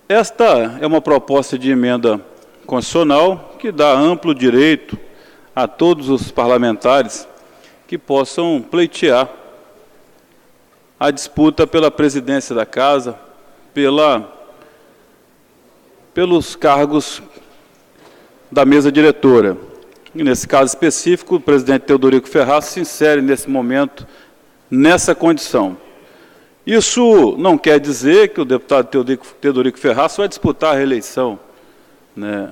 Esta é uma proposta de emenda constitucional que dá amplo direito a todos os parlamentares que possam pleitear a disputa pela presidência da Casa, pelos cargos da mesa diretora. E, nesse caso específico, o presidente Teodorico Ferraz se insere, nesse momento, nessa condição. Isso não quer dizer que o deputado Teodorico Ferraz vai disputar a reeleição, né?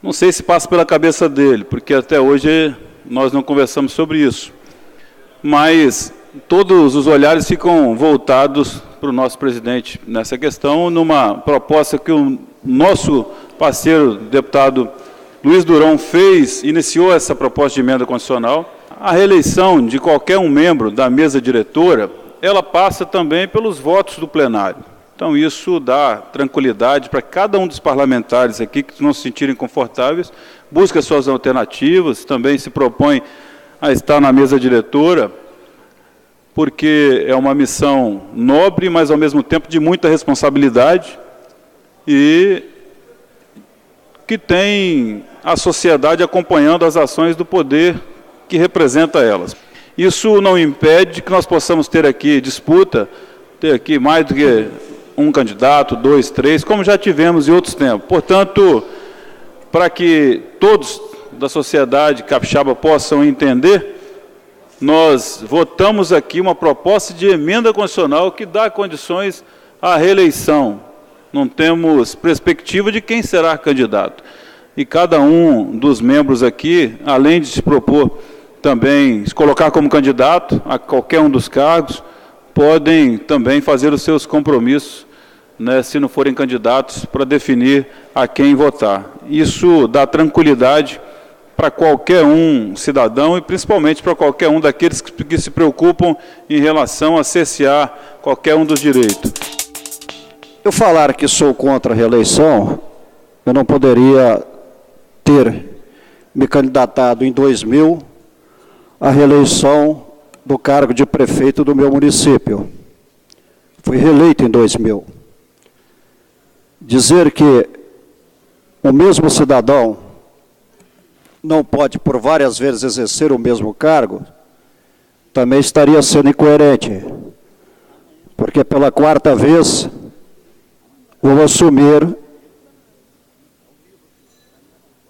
Não sei se passa pela cabeça dele, porque até hoje nós não conversamos sobre isso. Mas todos os olhares ficam voltados para o nosso presidente nessa questão, numa proposta que o nosso parceiro, deputado Luiz Durão, iniciou essa proposta de emenda constitucional. A reeleição de qualquer um membro da mesa diretora, ela passa também pelos votos do plenário. Então, isso dá tranquilidade para cada um dos parlamentares aqui que não se sentirem confortáveis, busca suas alternativas, também se propõe a estar na mesa diretora, porque é uma missão nobre, mas, ao mesmo tempo, de muita responsabilidade e que tem a sociedade acompanhando as ações do poder que representa elas. Isso não impede que nós possamos ter aqui disputa, ter aqui mais do que um candidato, 2, 3, como já tivemos em outros tempos. Portanto, para que todos da sociedade capixaba possam entender, nós votamos aqui uma proposta de emenda constitucional que dá condições à reeleição. Não temos perspectiva de quem será candidato. E cada um dos membros aqui, além de se propor também se colocar como candidato a qualquer um dos cargos, podem também fazer os seus compromissos, né, se não forem candidatos, para definir a quem votar. Isso dá tranquilidade para qualquer um cidadão e principalmente para qualquer um daqueles que se preocupam em relação a cercear qualquer um dos direitos. Eu falar que sou contra a reeleição, eu não poderia ter me candidatado em 2000 à reeleição do cargo de prefeito do meu município. Fui reeleito em 2000. Dizer que o mesmo cidadão não pode, por várias vezes, exercer o mesmo cargo, também estaria sendo incoerente, porque pela 4ª vez vou assumir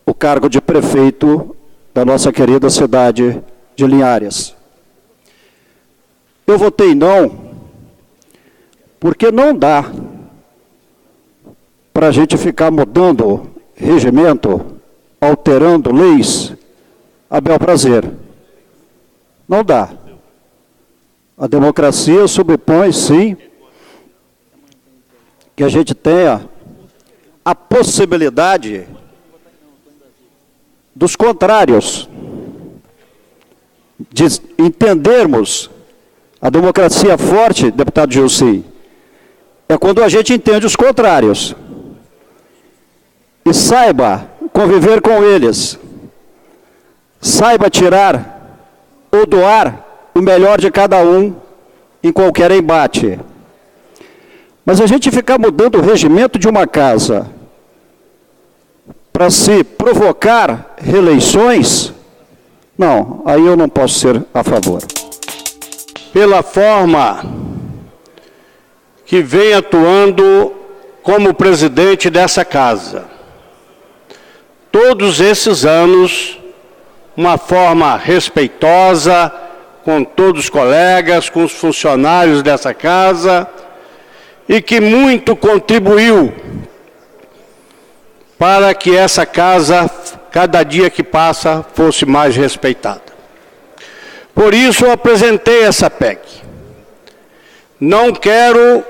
o cargo de prefeito da nossa querida cidade de Linhares. Eu votei não, porque não dá para a gente ficar mudando regimento, alterando leis a bel prazer. Não dá. A democracia supõe, sim, que a gente tenha a possibilidade dos contrários, de entendermos a democracia forte, deputado Gilci, é quando a gente entende os contrários e saiba conviver com eles, saiba tirar ou doar o melhor de cada um em qualquer embate. Mas a gente ficar mudando o regimento de uma casa para se provocar reeleições, não, aí eu não posso ser a favor. Pela forma que vem atuando como presidente dessa casa, todos esses anos, uma forma respeitosa, com todos os colegas, com os funcionários dessa casa, e que muito contribuiu para que essa casa, cada dia que passa, fosse mais respeitada. Por isso eu apresentei essa PEC. Não quero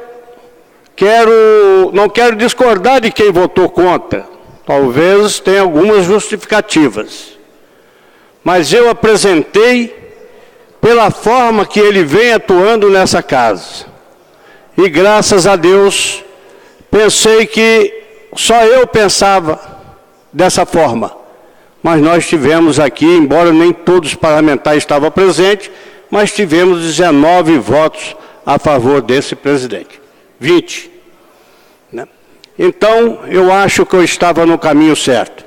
discordar de quem votou contra. Talvez tenha algumas justificativas. Mas eu apresentei pela forma que ele vem atuando nessa casa. E graças a Deus, pensei que só eu pensava dessa forma. Mas nós tivemos aqui, embora nem todos os parlamentares estavam presentes, mas tivemos 19 votos a favor desse presidente. 20. Né? Então, eu acho que eu estava no caminho certo.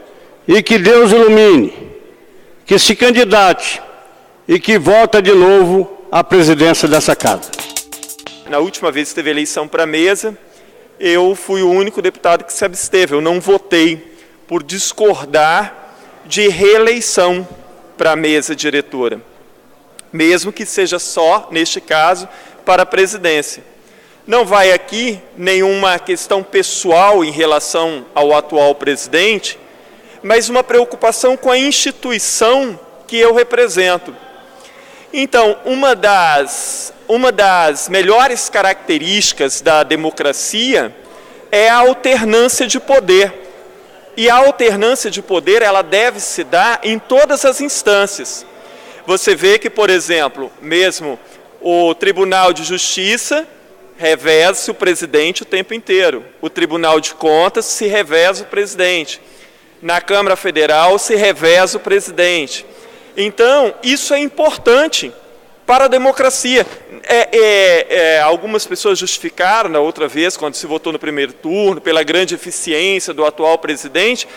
E que Deus ilumine, que se candidate e que volte de novo à presidência dessa casa. Na última vez que teve eleição para a mesa, eu fui o único deputado que se absteve. Eu não votei por discordar de reeleição para a mesa diretora, mesmo que seja só, neste caso, para a presidência. Não vai aqui nenhuma questão pessoal em relação ao atual presidente, mas uma preocupação com a instituição que eu represento. Então, uma das melhores características da democracia é a alternância de poder. E a alternância de poder, ela deve se dar em todas as instâncias. Você vê que, por exemplo, mesmo o Tribunal de Justiça reveza-se o presidente o tempo inteiro. O Tribunal de Contas se reveza o presidente. Na Câmara Federal se reveza o presidente. Então, isso é importante para a democracia. Algumas pessoas justificaram, na outra vez, quando se votou no primeiro turno, pela grande eficiência do atual presidente.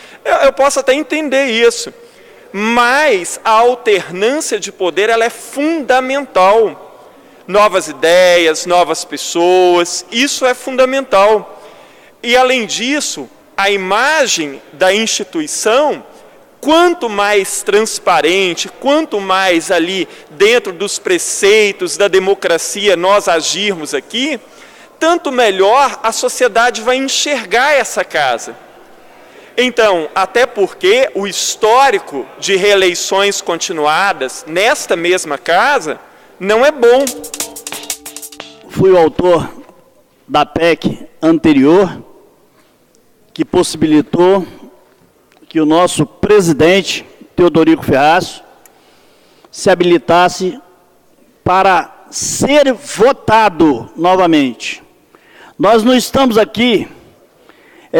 Eu posso até entender isso. Mas a alternância de poder, ela é fundamental. Novas ideias, novas pessoas, isso é fundamental. E, além disso, a imagem da instituição, quanto mais transparente, quanto mais ali dentro dos preceitos da democracia nós agirmos aqui, tanto melhor a sociedade vai enxergar essa casa. Então, até porque o histórico de reeleições continuadas nesta mesma casa não é bom. Fui o autor da PEC anterior, que possibilitou que o nosso presidente, Teodorico Ferraz, se habilitasse para ser votado novamente. Nós não estamos aqui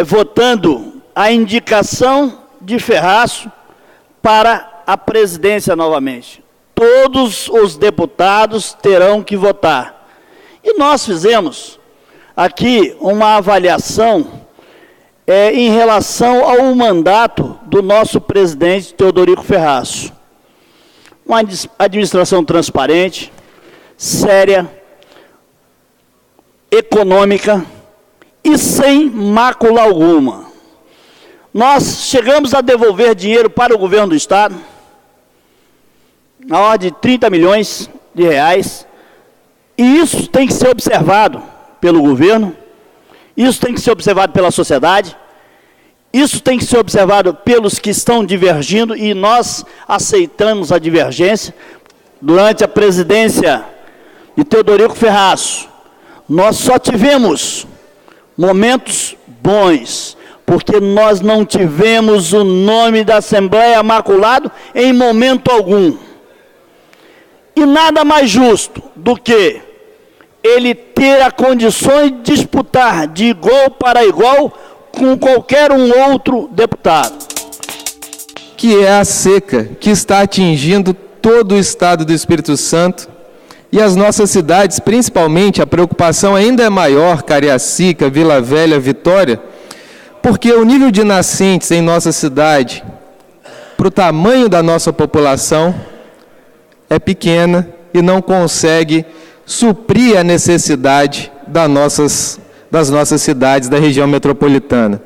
votando a indicação de Ferraz para a presidência novamente. Todos os deputados terão que votar. E nós fizemos aqui uma avaliação em relação ao mandato do nosso presidente Teodorico Ferraz. Uma administração transparente, séria, econômica e sem mácula alguma. Nós chegamos a devolver dinheiro para o governo do Estado, na ordem de 30 milhões de reais, e isso tem que ser observado pelo governo, isso tem que ser observado pela sociedade, isso tem que ser observado pelos que estão divergindo, e nós aceitamos a divergência. Durante a presidência de Teodorico Ferraz, nós só tivemos momentos bons, porque nós não tivemos o nome da Assembleia maculado em momento algum. E nada mais justo do que ele ter a condições de disputar de igual para igual com qualquer um outro deputado. Que é a seca que está atingindo todo o estado do Espírito Santo e as nossas cidades, principalmente. A preocupação ainda é maior, Cariacica, Vila Velha, Vitória, porque o nível de nascentes em nossa cidade, para o tamanho da nossa população, é pequena e não consegue suprir a necessidade das nossas cidades, da região metropolitana.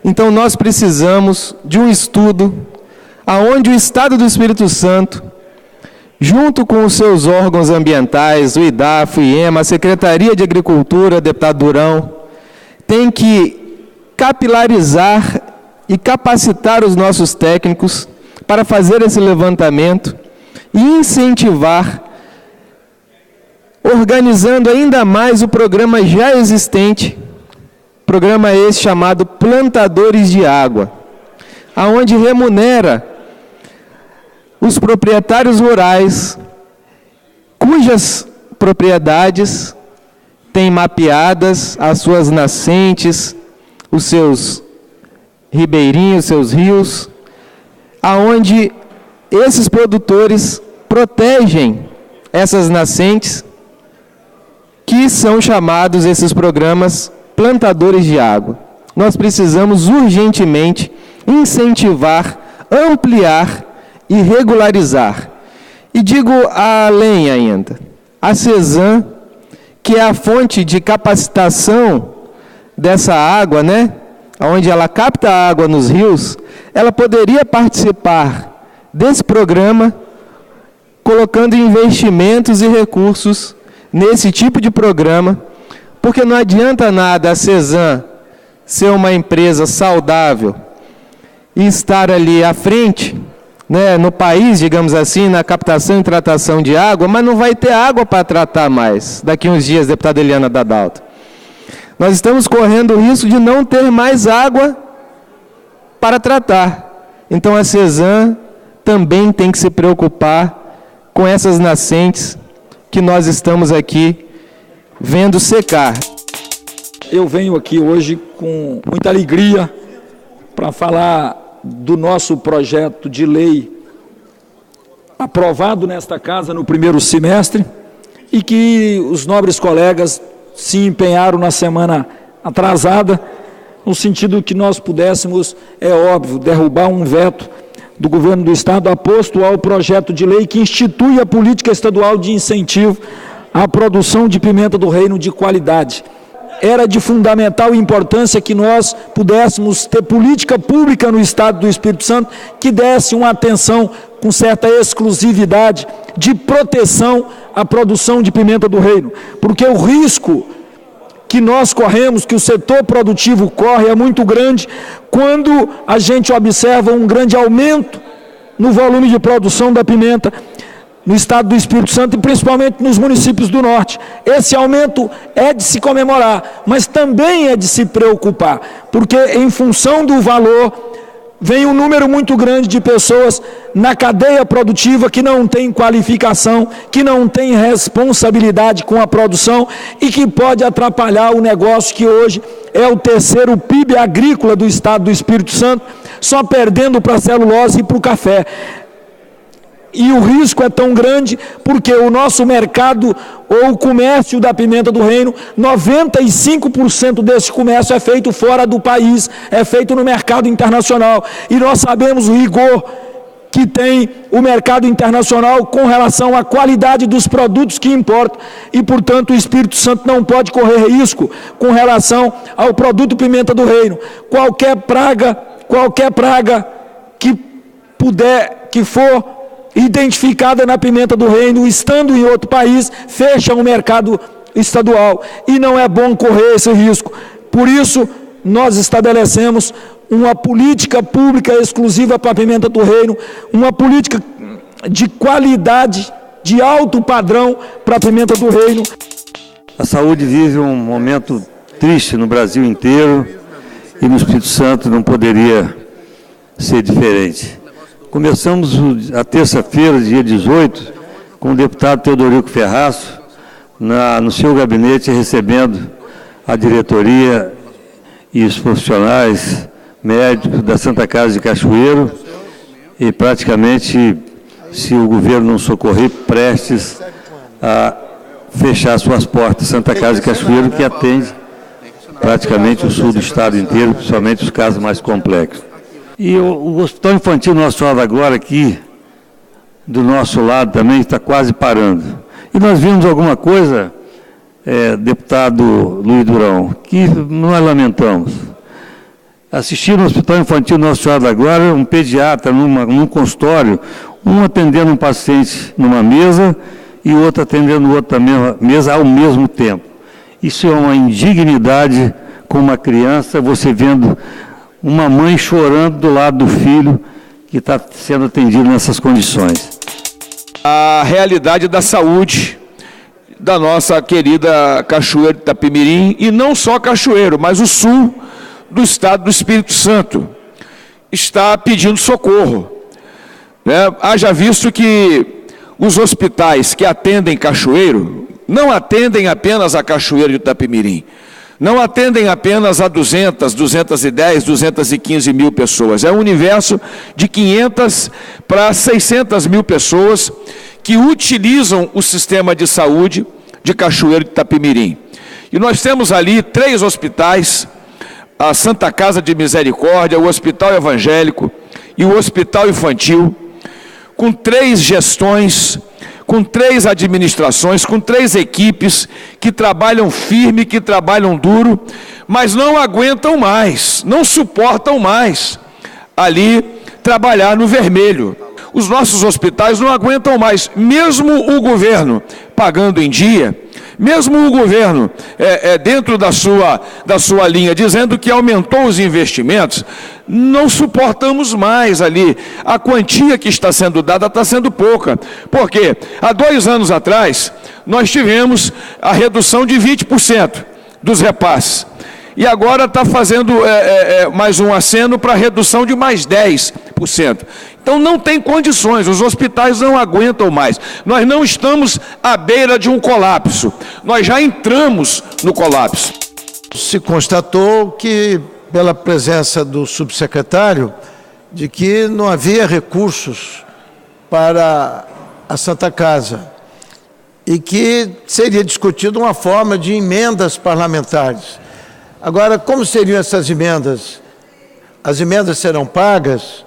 Então, nós precisamos de um estudo aonde o Estado do Espírito Santo, junto com os seus órgãos ambientais, o IDAF, o IEMA, a Secretaria de Agricultura, deputado Durão, tem que capilarizar e capacitar os nossos técnicos para fazer esse levantamento e incentivar, organizando ainda mais o programa já existente, programa esse chamado Plantadores de Água, aonde remunera os proprietários rurais cujas propriedades têm mapeadas as suas nascentes, os seus ribeirinhos, seus rios, aonde esses produtores protegem essas nascentes, que são chamados, esses programas, plantadores de água. nós precisamos urgentemente incentivar, ampliar e regularizar. E digo além ainda, a CESAM, que é a fonte de capacitação dessa água, onde ela capta a água nos rios, ela poderia participar desse programa, colocando investimentos e recursos nesse tipo de programa, porque não adianta nada a CESAM ser uma empresa saudável e estar ali à frente, no país, digamos assim, na captação e tratação de água, mas não vai ter água para tratar mais, daqui uns dias, deputada Eliana Dadalto. Nós estamos correndo o risco de não ter mais água para tratar. Então a CESAM também tem que se preocupar com essas nascentes que nós estamos aqui vendo secar. Eu venho aqui hoje com muita alegria para falar do nosso projeto de lei aprovado nesta casa no primeiro semestre e que os nobres colegas se empenharam na semana atrasada, no sentido que nós pudéssemos, é óbvio, derrubar um veto do governo do Estado aposto ao projeto de lei que institui a política estadual de incentivo à produção de pimenta do reino de qualidade. Era de fundamental importância que nós pudéssemos ter política pública no Estado do Espírito Santo que desse uma atenção com certa exclusividade de proteção à produção de pimenta do reino, porque o risco que nós corremos, que o setor produtivo corre, é muito grande quando a gente observa um grande aumento no volume de produção da pimenta no Estado do Espírito Santo e principalmente nos municípios do Norte. Esse aumento é de se comemorar, mas também é de se preocupar, porque em função do valor vem um número muito grande de pessoas na cadeia produtiva que não tem qualificação, que não tem responsabilidade com a produção e que pode atrapalhar o negócio que hoje é o terceiro PIB agrícola do Estado do Espírito Santo, só perdendo para a celulose e para o café. E o risco é tão grande porque o nosso mercado ou o comércio da pimenta do reino, 95% desse comércio é feito fora do país, é feito no mercado internacional. E nós sabemos o rigor que tem o mercado internacional com relação à qualidade dos produtos que importam e, portanto, o Espírito Santo não pode correr risco com relação ao produto pimenta do reino. Qualquer praga que for identificada na pimenta do reino, estando em outro país, fecha o mercado estadual e não é bom correr esse risco. Por isso, nós estabelecemos uma política pública exclusiva para a pimenta do reino, uma política de qualidade, de alto padrão para a pimenta do reino. A saúde vive um momento triste no Brasil inteiro e no Espírito Santo não poderia ser diferente. Começamos a terça-feira, dia 18, com o deputado Teodorico Ferraço, no seu gabinete, recebendo a diretoria e os profissionais médicos da Santa Casa de Cachoeiro, e praticamente, se o governo não socorrer, prestes a fechar suas portas. Santa Casa de Cachoeiro, que atende praticamente o sul do estado inteiro, principalmente os casos mais complexos. E o Hospital Infantil Nossa Senhora da Glória aqui, do nosso lado também, está quase parando. E nós vimos alguma coisa, deputado Luiz Durão, que nós lamentamos. Assistir no Hospital Infantil Nossa Senhora da Glória, um pediatra num consultório, um atendendo um paciente numa mesa e outro atendendo o outro na mesma mesa ao mesmo tempo. Isso é uma indignidade com uma criança, você vendo uma mãe chorando do lado do filho que está sendo atendido nessas condições. A realidade da saúde da nossa querida Cachoeiro de Itapemirim, e não só Cachoeiro, mas o sul do estado do Espírito Santo, está pedindo socorro. Haja visto que os hospitais que atendem Cachoeiro, não atendem apenas a Cachoeiro de Itapemirim, não atendem apenas a 200, 210, 215 mil pessoas. É um universo de 500 para 600 mil pessoas que utilizam o sistema de saúde de Cachoeiro de Itapemirim. E nós temos ali 3 hospitais a Santa Casa de Misericórdia, o Hospital Evangélico e o Hospital Infantil, com 3 gestões, com 3 administrações, com 3 equipes que trabalham firme, que trabalham duro, mas não aguentam mais, não suportam mais ali trabalhar no vermelho. Os nossos hospitais não aguentam mais, mesmo o governo pagando em dia, mesmo o governo dentro da sua linha, dizendo que aumentou os investimentos, não suportamos mais ali. A quantia que está sendo dada está sendo pouca, porque há 2 anos atrás nós tivemos a redução de 20% dos repasses. E agora está fazendo mais um aceno para a redução de mais 10%. Então não tem condições, os hospitais não aguentam mais. Nós não estamos à beira de um colapso, nós já entramos no colapso. Se constatou que, pela presença do subsecretário, de que não havia recursos para a Santa Casa e que seria discutida uma forma de emendas parlamentares. Agora, como seriam essas emendas? As emendas serão pagas,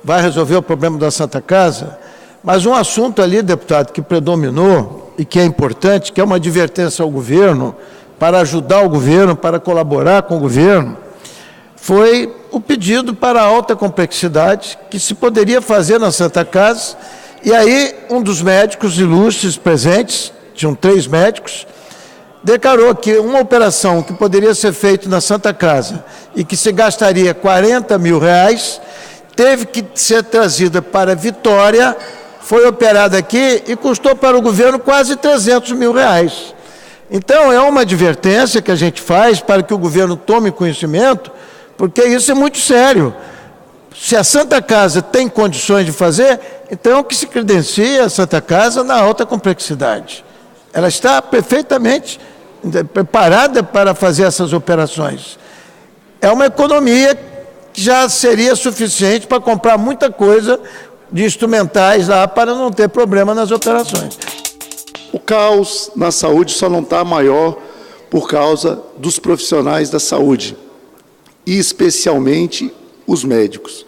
vai resolver o problema da Santa Casa, mas um assunto ali, deputado, que predominou e que é importante, que é uma advertência ao governo, para ajudar o governo, para colaborar com o governo, foi o pedido para alta complexidade que se poderia fazer na Santa Casa, e aí um dos médicos ilustres presentes, tinham 3 médicos, declarou que uma operação que poderia ser feita na Santa Casa e que se gastaria R$40 mil, teve que ser trazida para Vitória, foi operada aqui e custou para o governo quase R$300 mil. Então, é uma advertência que a gente faz para que o governo tome conhecimento, porque isso é muito sério. Se a Santa Casa tem condições de fazer, então que se credencia a Santa Casa na alta complexidade. Ela está perfeitamente preparada para fazer essas operações. É uma economia que já seria suficiente para comprar muita coisa de instrumentais lá para não ter problema nas operações. O caos na saúde só não está maior por causa dos profissionais da saúde, e especialmente os médicos.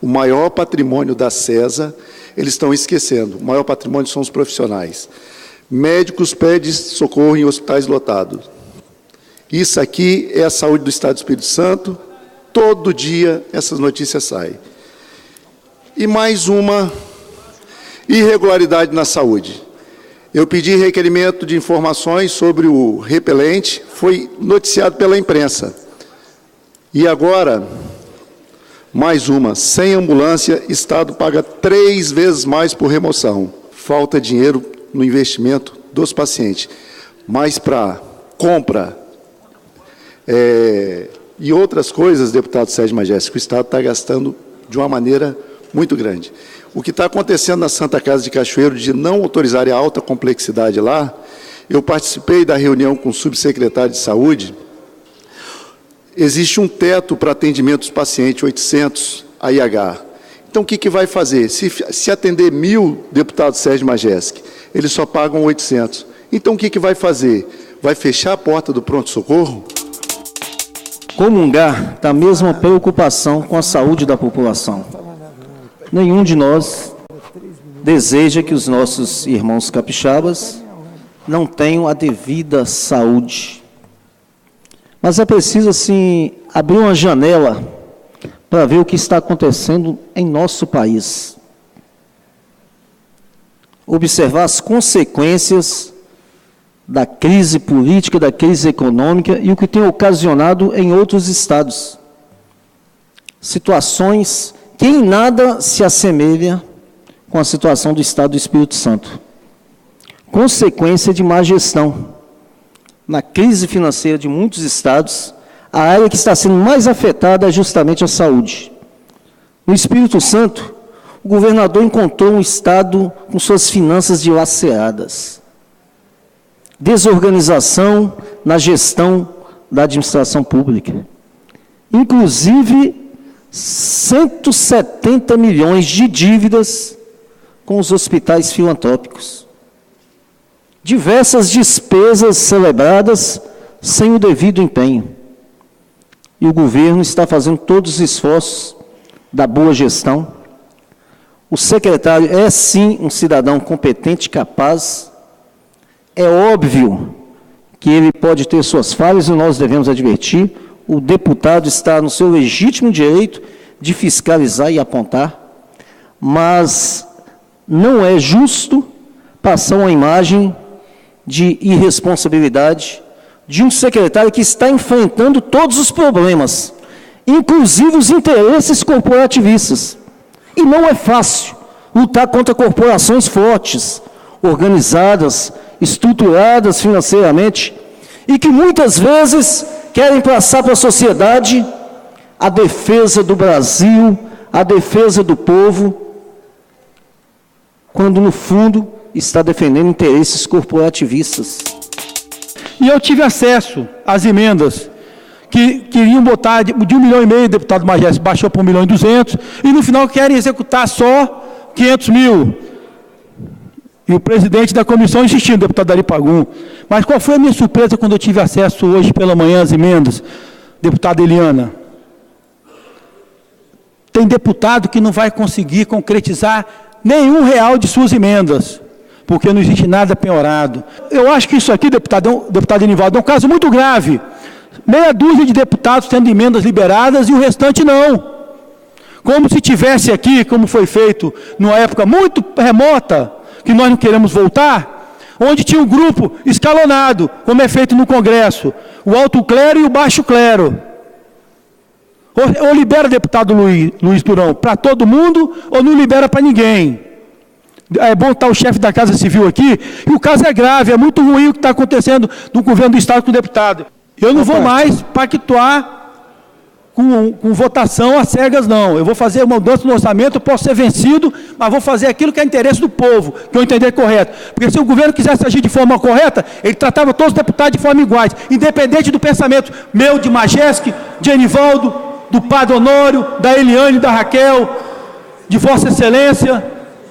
O maior patrimônio da CESA, eles estão esquecendo, o maior patrimônio são os profissionais. Médicos pedem socorro em hospitais lotados. Isso aqui é a saúde do Estado do Espírito Santo, todo dia essas notícias saem. E mais uma irregularidade na saúde. Eu pedi requerimento de informações sobre o repelente, foi noticiado pela imprensa. E agora, mais uma, sem ambulância, Estado paga 3 vezes mais por remoção. Falta dinheiro no investimento dos pacientes, mas para compra e outras coisas, deputado Sérgio Majestic, o Estado está gastando de uma maneira muito grande. O que está acontecendo na Santa Casa de Cachoeiro de não autorizar a alta complexidade lá, eu participei da reunião com o subsecretário de Saúde, existe um teto para atendimento dos pacientes, 800 AIH. Então, o que vai fazer? Se atender 1.000, deputado Sérgio Majestic, eles só pagam 800. Então, o que vai fazer? Vai fechar a porta do pronto-socorro? Comungar da mesma preocupação com a saúde da população. Nenhum de nós deseja que os nossos irmãos capixabas não tenham a devida saúde. Mas é preciso, assim, abrir uma janela para ver o que está acontecendo em nosso país. Observar as consequências da crise política, da crise econômica e o que tem ocasionado em outros estados. Situações que em nada se assemelha com a situação do Estado do Espírito Santo. Consequência de má gestão. Na crise financeira de muitos estados, a área que está sendo mais afetada é justamente a saúde. No Espírito Santo, o governador encontrou um estado com suas finanças dilaceradas. Desorganização na gestão da administração pública. Inclusive, 170 milhões de dívidas com os hospitais filantrópicos. Diversas despesas celebradas sem o devido empenho. e o governo está fazendo todos os esforços da boa gestão. O secretário é, sim, um cidadão competente e capaz. É óbvio que ele pode ter suas falhas e nós devemos advertir. O deputado está no seu legítimo direito de fiscalizar e apontar, mas não é justo passar uma imagem de irresponsabilidade de um secretário que está enfrentando todos os problemas, inclusive os interesses corporativistas. E não é fácil lutar contra corporações fortes, organizadas, estruturadas financeiramente, e que muitas vezes querem passar para a sociedade a defesa do Brasil, a defesa do povo, quando no fundo está defendendo interesses corporativistas. E eu tive acesso às emendas que queriam botar de 1,5 milhão, o deputado Magés baixou para 1.200.000, e no final querem executar só 500 mil. E o presidente da comissão insistindo, o deputado Ari Pagum. Mas qual foi a minha surpresa quando eu tive acesso hoje pela manhã às emendas, deputada Eliana? Tem deputado que não vai conseguir concretizar nenhum real de suas emendas, porque não existe nada penhorado. Eu acho que isso aqui, deputado Enivaldo, é um caso muito grave. Meia dúzia de deputados tendo emendas liberadas e o restante não. Como se tivesse aqui, como foi feito numa época muito remota, que nós não queremos voltar, onde tinha um grupo escalonado, como é feito no Congresso, o alto clero e o baixo clero. Ou libera deputado Luiz Durão para todo mundo, ou não libera para ninguém. É bom estar o chefe da Casa Civil aqui, e o caso é grave, é muito ruim o que está acontecendo no governo do Estado com o deputado. Eu não vou mais pactuar com votação às cegas, não. Eu vou fazer uma mudança no orçamento, eu posso ser vencido, mas vou fazer aquilo que é interesse do povo, que eu entender correto. Porque se o governo quisesse agir de forma correta, ele tratava todos os deputados de forma iguais, independente do pensamento meu, de Majeski, de Enivaldo, do Padre Honório, da Eliane, da Raquel, de Vossa Excelência.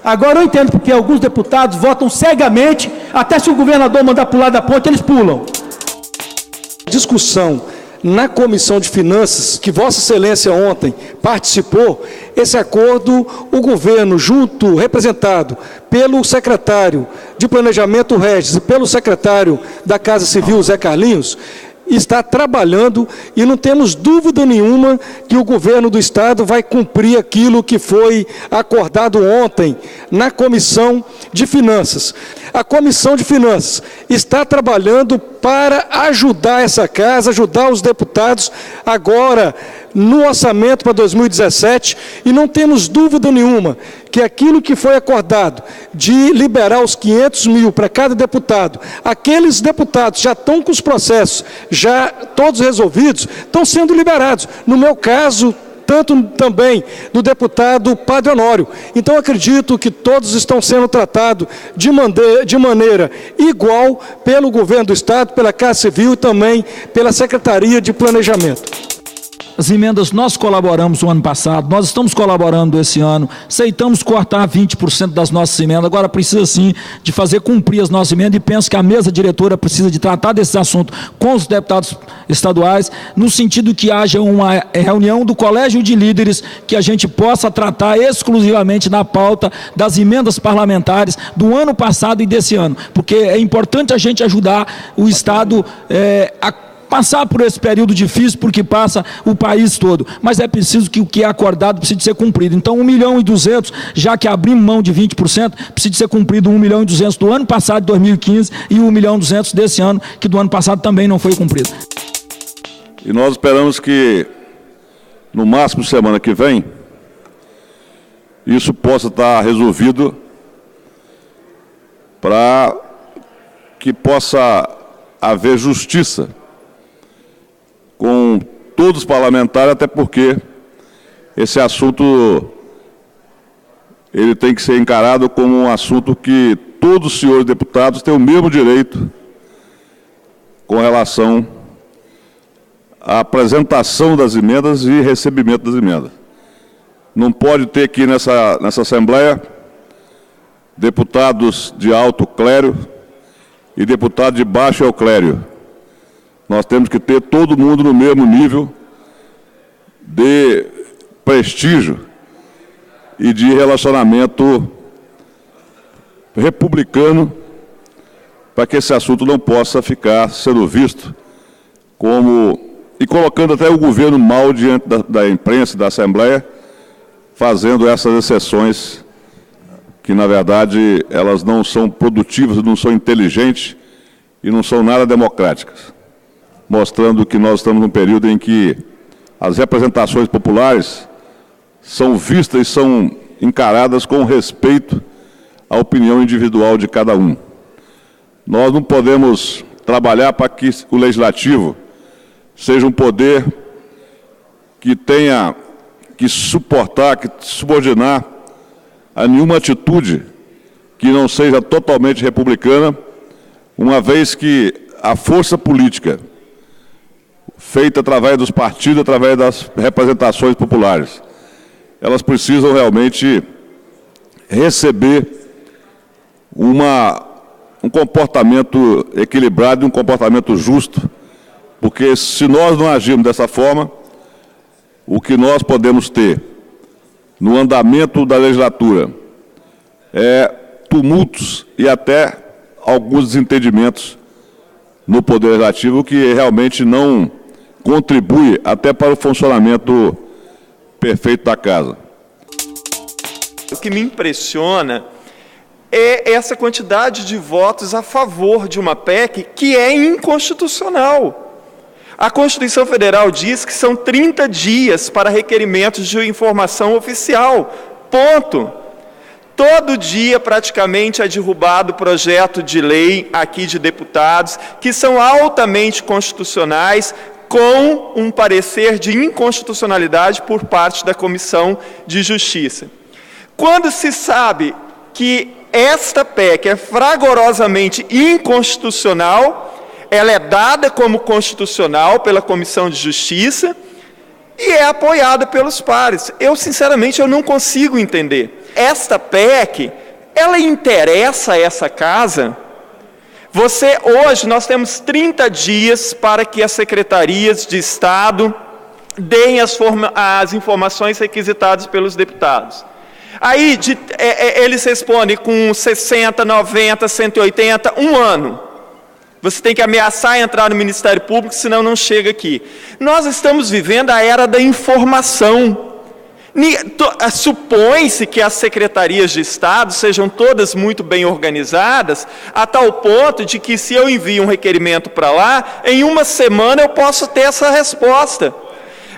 Agora eu entendo porque alguns deputados votam cegamente, até se o governador mandar pular da ponte, eles pulam. Discussão na Comissão de Finanças, que Vossa Excelência ontem participou, esse acordo, o governo, junto, representado pelo secretário de Planejamento, Regis, e pelo secretário da Casa Civil, Zé Carlinhos, está trabalhando e não temos dúvida nenhuma que o governo do Estado vai cumprir aquilo que foi acordado ontem na Comissão de Finanças. A Comissão de Finanças está trabalhando para ajudar essa casa, ajudar os deputados agora no orçamento para 2017, e não temos dúvida nenhuma que aquilo que foi acordado de liberar os 500 mil para cada deputado, aqueles deputados já estão com os processos, já todos resolvidos, estão sendo liberados. No meu caso, tanto também do deputado Padre Honório. Então, acredito que todos estão sendo tratados de maneira igual pelo governo do Estado, pela Casa Civil e também pela Secretaria de Planejamento. As emendas nós colaboramos no ano passado, nós estamos colaborando esse ano, aceitamos cortar 20% das nossas emendas, agora precisa sim de fazer cumprir as nossas emendas, e penso que a mesa diretora precisa de tratar desse assunto com os deputados estaduais, no sentido que haja uma reunião do colégio de líderes, que a gente possa tratar exclusivamente na pauta das emendas parlamentares do ano passado e desse ano, porque é importante a gente ajudar o Estado a passar por esse período difícil, porque passa o país todo, mas é preciso que o que é acordado precisa ser cumprido. Então 1.200.000, já que abrimos mão de 20%, precisa ser cumprido 1.200.000 do ano passado, 2015, e 1.200.000 desse ano, que do ano passado também não foi cumprido. E nós esperamos que, no máximo semana que vem, isso possa estar resolvido para que possa haver justiça com todos os parlamentares, até porque esse assunto ele tem que ser encarado como um assunto que todos os senhores deputados têm o mesmo direito com relação à apresentação das emendas e recebimento das emendas. Não pode ter aqui nessa Assembleia deputados de alto clero e deputados de baixo clero. Nós temos que ter todo mundo no mesmo nível de prestígio e de relacionamento republicano, para que esse assunto não possa ficar sendo visto como, e colocando até o governo mal diante da imprensa e da Assembleia, fazendo essas exceções que, na verdade, elas não são produtivas, não são inteligentes e não são nada democráticas, mostrando que nós estamos num período em que as representações populares são vistas e são encaradas com respeito à opinião individual de cada um. Nós não podemos trabalhar para que o Legislativo seja um poder que tenha que suportar, que subordinar a nenhuma atitude que não seja totalmente republicana, uma vez que a força política feita através dos partidos, através das representações populares, elas precisam realmente receber um comportamento equilibrado e um comportamento justo, porque se nós não agirmos dessa forma, o que nós podemos ter no andamento da legislatura é tumultos e até alguns desentendimentos no Poder Legislativo, que realmente não contribui até para o funcionamento perfeito da casa. O que me impressiona é essa quantidade de votos a favor de uma PEC que é inconstitucional. A Constituição Federal diz que são 30 dias para requerimentos de informação oficial. Ponto. Todo dia, praticamente, é derrubado projeto de lei aqui de deputados que são altamente constitucionais, com um parecer de inconstitucionalidade por parte da Comissão de Justiça. Quando se sabe que esta PEC é fragorosamente inconstitucional, ela é dada como constitucional pela Comissão de Justiça e é apoiada pelos pares. Sinceramente, eu não consigo entender. Esta PEC, ela interessa a essa casa? Hoje, nós temos 30 dias para que as secretarias de Estado deem as informações requisitadas pelos deputados. Aí, eles respondem com 60, 90, 180, um ano. Você tem que ameaçar entrar no Ministério Público, senão não chega aqui. Nós estamos vivendo a era da informação. Supõe-se que as secretarias de Estado sejam todas muito bem organizadas, a tal ponto de que, se eu envio um requerimento para lá, em uma semana eu posso ter essa resposta.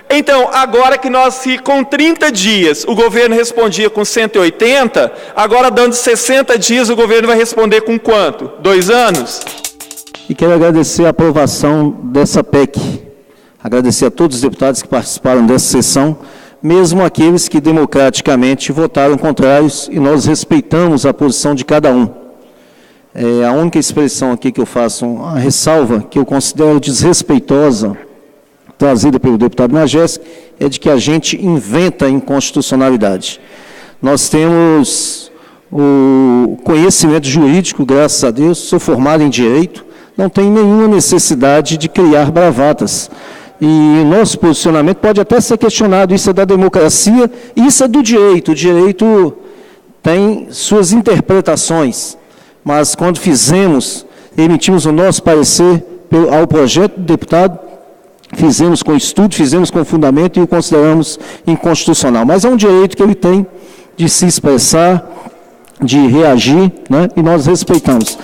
Então, agora que com 30 dias, o governo respondia com 180, agora dando 60 dias, o governo vai responder com quanto? 2 anos? E quero agradecer a aprovação dessa PEC, agradecer a todos os deputados que participaram dessa sessão, mesmo aqueles que democraticamente votaram contrários, e nós respeitamos a posição de cada um. A única expressão aqui que eu faço, uma ressalva, que eu considero desrespeitosa, trazida pelo deputado Majewski, é de que a gente inventa inconstitucionalidade. Nós temos o conhecimento jurídico, graças a Deus, sou formado em Direito, não tem nenhuma necessidade de criar bravatas. E nosso posicionamento pode até ser questionado, isso é da democracia, isso é do direito. O direito tem suas interpretações, mas quando emitimos o nosso parecer ao projeto do deputado, fizemos com estudo, fizemos com fundamento e o consideramos inconstitucional. Mas é um direito que ele tem de se expressar, de reagir, né? E nós respeitamos.